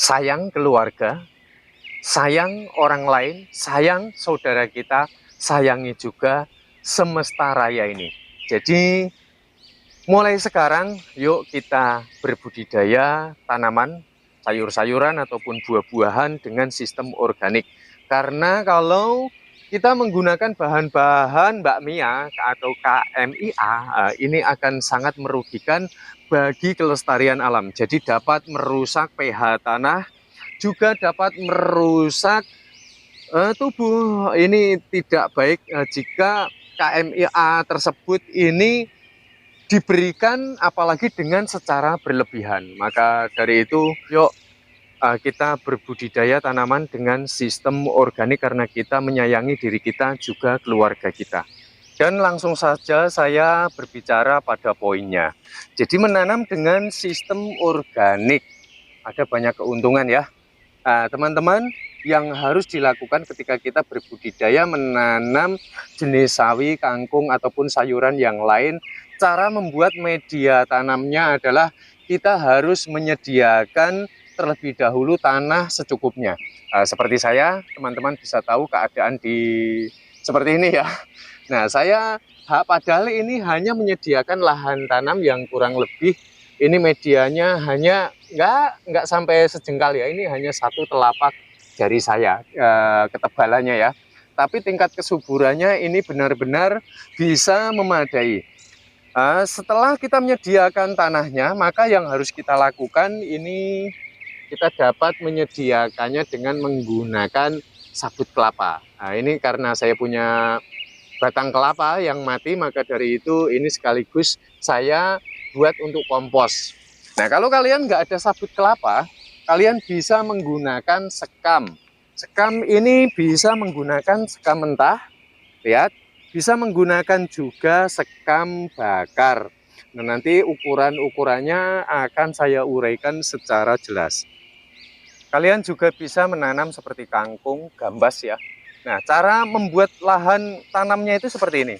sayang keluarga, sayang orang lain, sayang saudara kita, sayangi juga semesta raya ini. Jadi mulai sekarang yuk kita berbudidaya tanaman, sayur-sayuran ataupun buah-buahan dengan sistem organik. Karena kalau kita menggunakan bahan-bahan bakmia atau KMIA, ini akan sangat merugikan bagi kelestarian alam. Jadi dapat merusak pH tanah, juga dapat merusak tubuh. Ini tidak baik jika KMIA tersebut ini diberikan apalagi dengan secara berlebihan. Maka dari itu yuk kita berbudidaya tanaman dengan sistem organik karena kita menyayangi diri kita juga keluarga kita. Dan langsung saja saya berbicara pada poinnya. Jadi menanam dengan sistem organik ada banyak keuntungan ya. Teman-teman, yang harus dilakukan ketika kita berbudidaya menanam jenis sawi, kangkung, ataupun sayuran yang lain, cara membuat media tanamnya adalah kita harus menyediakan terlebih dahulu tanah secukupnya. Seperti saya, teman-teman bisa tahu keadaan di seperti ini ya. Nah, saya padahal ini hanya menyediakan lahan tanam yang kurang lebih ini medianya hanya nggak sampai sejengkal ya, ini hanya satu telapak jari saya ketebalannya ya. Tapi tingkat kesuburannya ini benar-benar bisa memadai. Setelah kita menyediakan tanahnya, maka yang harus kita lakukan ini kita dapat menyediakannya dengan menggunakan sabut kelapa. Nah, ini karena saya punya batang kelapa yang mati, maka dari itu ini sekaligus saya buat untuk kompos. Nah, kalau kalian nggak ada sabut kelapa, kalian bisa menggunakan sekam. Sekam ini bisa menggunakan sekam mentah, lihat, bisa menggunakan juga sekam bakar. Nah, nanti ukuran-ukurannya akan saya uraikan secara jelas. Kalian juga bisa menanam seperti kangkung, gambas ya. Nah, cara membuat lahan tanamnya itu seperti ini.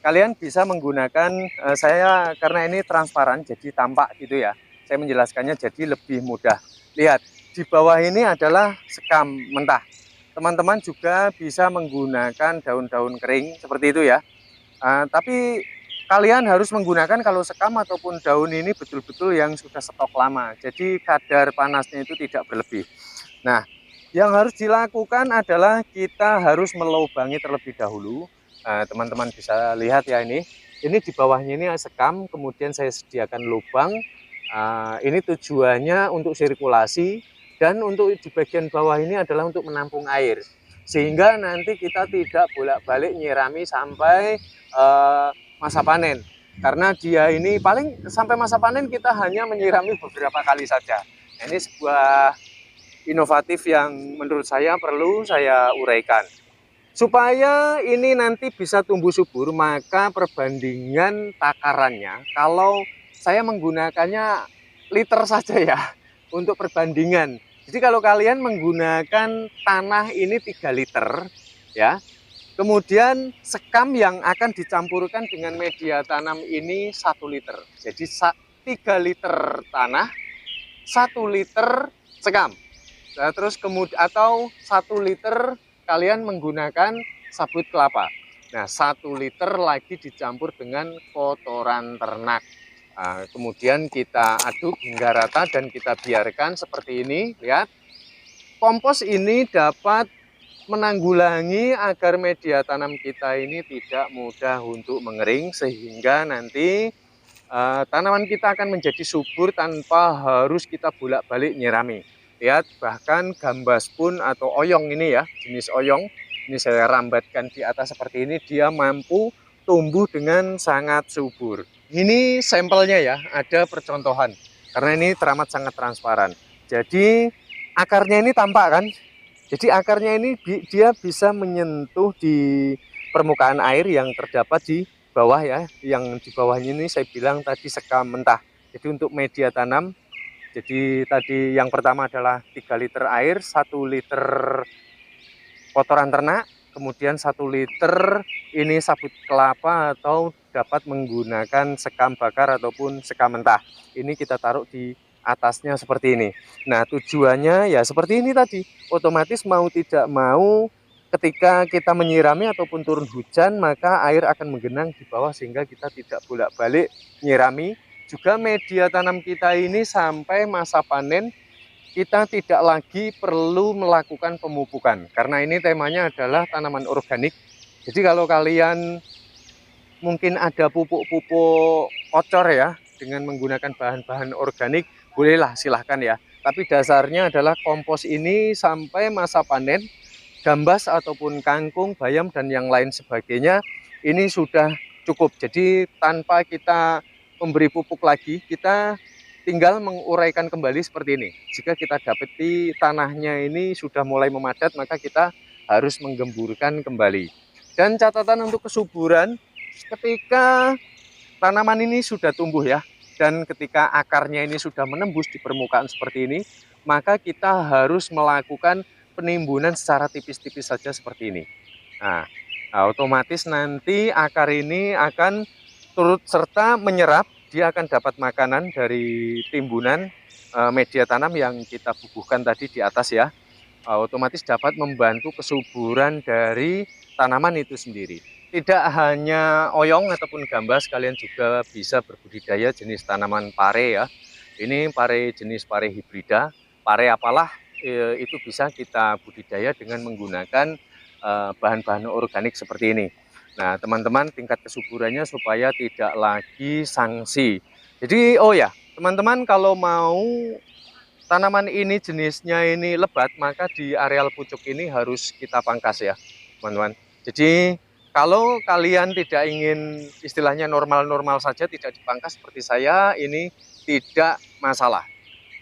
Kalian bisa menggunakan, saya karena ini transparan jadi tampak gitu ya. Saya menjelaskannya jadi lebih mudah. Lihat, di bawah ini adalah sekam mentah. Teman-teman juga bisa menggunakan daun-daun kering seperti itu ya. Tapi kalian harus menggunakan kalau sekam ataupun daun ini betul-betul yang sudah stok lama. Jadi kadar panasnya itu tidak berlebih. Nah, yang harus dilakukan adalah kita harus melubangi terlebih dahulu. Teman-teman bisa lihat ya ini di bawahnya ini sekam, kemudian saya sediakan lubang. Ini tujuannya untuk sirkulasi dan untuk di bagian bawah ini adalah untuk menampung air. Sehingga nanti kita tidak bolak-balik nyirami sampai masa panen. Karena dia ini paling sampai masa panen kita hanya menyirami beberapa kali saja. Nah, ini sebuah inovatif yang menurut saya perlu saya uraikan. Supaya ini nanti bisa tumbuh subur, maka perbandingan takarannya, kalau saya menggunakannya liter saja ya, untuk perbandingan. Jadi kalau kalian menggunakan tanah ini 3 liter, ya, kemudian sekam yang akan dicampurkan dengan media tanam ini 1 liter. Jadi 3 liter tanah, 1 liter sekam. Nah, terus kemudian atau 1 liter kalian menggunakan sabut kelapa. Nah, 1 liter lagi dicampur dengan kotoran ternak. Kemudian kita aduk hingga rata dan kita biarkan seperti ini. Lihat, kompos ini dapat menanggulangi agar media tanam kita ini tidak mudah untuk mengering, sehingga nanti tanaman kita akan menjadi subur tanpa harus kita bolak-balik nyirami. Lihat, bahkan gambas pun atau oyong ini ya, jenis oyong, ini saya rambatkan di atas seperti ini, dia mampu tumbuh dengan sangat subur. Ini sampelnya ya, ada percontohan, karena ini teramat sangat transparan. Jadi akarnya ini tampak kan, jadi akarnya ini dia bisa menyentuh di permukaan air yang terdapat di bawah ya. Yang di bawahnya ini saya bilang tadi sekam mentah. Jadi untuk media tanam, jadi tadi yang pertama adalah 3 liter air, 1 liter kotoran ternak, kemudian 1 liter ini sabut kelapa atau dapat menggunakan sekam bakar ataupun sekam mentah. Ini kita taruh di atasnya seperti ini. Nah, tujuannya ya seperti ini tadi. Otomatis mau tidak mau ketika kita menyirami ataupun turun hujan, maka air akan menggenang di bawah sehingga kita tidak bolak-balik nyirami. Juga media tanam kita ini sampai masa panen kita tidak lagi perlu melakukan pemupukan. Karena ini temanya adalah tanaman organik. Jadi kalau kalian mungkin ada pupuk-pupuk kocor ya, dengan menggunakan bahan-bahan organik, bolehlah silahkan ya. Tapi dasarnya adalah kompos ini sampai masa panen, gambas ataupun kangkung, bayam, dan yang lain sebagainya, ini sudah cukup. Jadi tanpa kita memberi pupuk lagi, kita tinggal menguraikan kembali seperti ini. Jika kita dapati tanahnya ini sudah mulai memadat, maka kita harus menggemburkan kembali. Dan catatan untuk kesuburan, ketika tanaman ini sudah tumbuh ya, dan ketika akarnya ini sudah menembus di permukaan seperti ini, maka kita harus melakukan penimbunan secara tipis-tipis saja seperti ini. Nah, otomatis nanti akar ini akan turut serta menyerap, dia akan dapat makanan dari timbunan media tanam yang kita bubuhkan tadi di atas ya. Otomatis dapat membantu kesuburan dari tanaman itu sendiri. Tidak hanya oyong ataupun gambas, kalian juga bisa berbudidaya jenis tanaman pare ya. Ini pare jenis pare hibrida, pare apalah itu bisa kita budidaya dengan menggunakan bahan-bahan organik seperti ini. Nah, teman-teman, tingkat kesuburannya supaya tidak lagi sanksi. Jadi, oh ya, teman-teman kalau mau tanaman ini jenisnya ini lebat, maka di areal pucuk ini harus kita pangkas ya, teman-teman. Jadi kalau kalian tidak ingin istilahnya normal-normal saja, tidak dipangkas seperti saya, ini tidak masalah.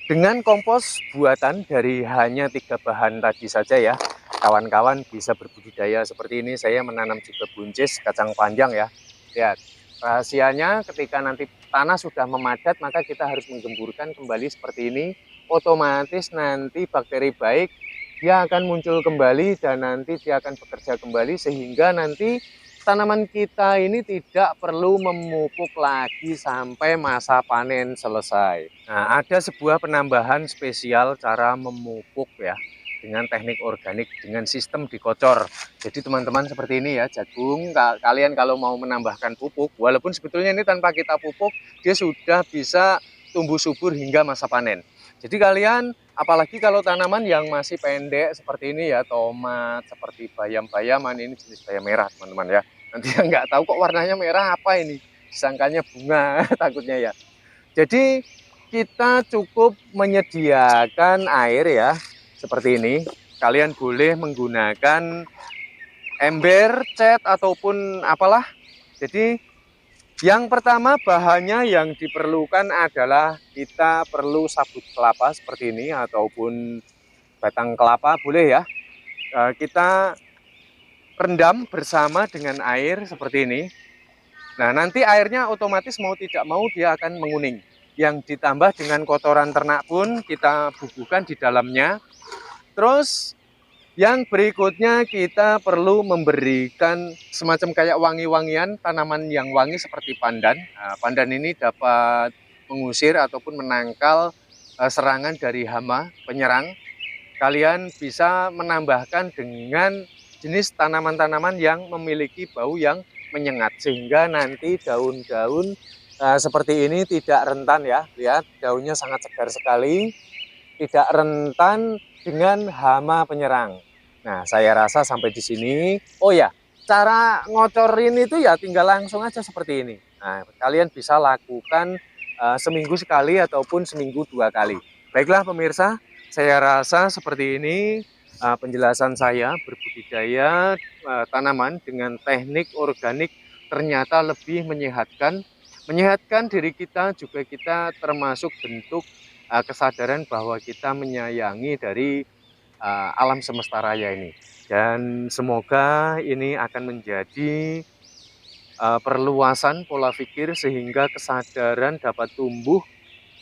Dengan kompos buatan dari hanya 3 bahan tadi saja ya, kawan-kawan bisa berbudidaya seperti ini. Saya menanam juga buncis, kacang panjang ya. Lihat, rahasianya ketika nanti tanah sudah memadat, maka kita harus menggemburkan kembali seperti ini. Otomatis nanti bakteri baik dia akan muncul kembali dan nanti dia akan bekerja kembali sehingga nanti tanaman kita ini tidak perlu memupuk lagi sampai masa panen selesai. Nah, ada sebuah penambahan spesial cara memupuk ya dengan teknik organik dengan sistem dikocor. Jadi teman-teman seperti ini ya, jagung kalian kalau mau menambahkan pupuk, walaupun sebetulnya ini tanpa kita pupuk, dia sudah bisa tumbuh subur hingga masa panen. Jadi kalian, apalagi kalau tanaman yang masih pendek seperti ini ya, tomat, seperti bayam-bayaman, ini jenis bayam merah teman-teman ya. Nanti yang nggak tahu kok warnanya merah apa ini, disangkanya bunga takutnya ya. Jadi kita cukup menyediakan air ya, seperti ini. Kalian boleh menggunakan ember, cat, ataupun apalah. Jadi yang pertama bahannya yang diperlukan adalah kita perlu sabut kelapa seperti ini ataupun batang kelapa boleh ya. Kita rendam bersama dengan air seperti ini. Nah, nanti airnya otomatis mau tidak mau dia akan menguning. Yang ditambah dengan kotoran ternak pun kita bubuhkan di dalamnya. Terus yang berikutnya kita perlu memberikan semacam kayak wangi-wangian, tanaman yang wangi seperti pandan. Nah, pandan ini dapat mengusir ataupun menangkal serangan dari hama penyerang. Kalian bisa menambahkan dengan jenis tanaman-tanaman yang memiliki bau yang menyengat sehingga nanti daun-daun seperti ini tidak rentan ya. Lihat daunnya sangat segar sekali, tidak rentan dengan hama penyerang. Nah, saya rasa sampai di sini. Oh ya, cara ngocorin itu ya tinggal langsung aja seperti ini. Nah, kalian bisa lakukan seminggu sekali ataupun seminggu 2 kali. Baiklah pemirsa, saya rasa seperti ini penjelasan saya berbudidaya tanaman dengan teknik organik ternyata lebih menyehatkan diri kita, juga kita termasuk bentuk kesadaran bahwa kita menyayangi dari alam semesta raya ini. Dan semoga ini akan menjadi perluasan pola pikir sehingga kesadaran dapat tumbuh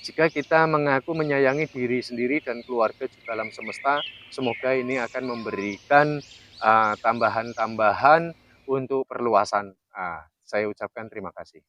jika kita mengaku menyayangi diri sendiri dan keluarga juga alam semesta. Semoga ini akan memberikan tambahan-tambahan untuk perluasan. Saya ucapkan terima kasih.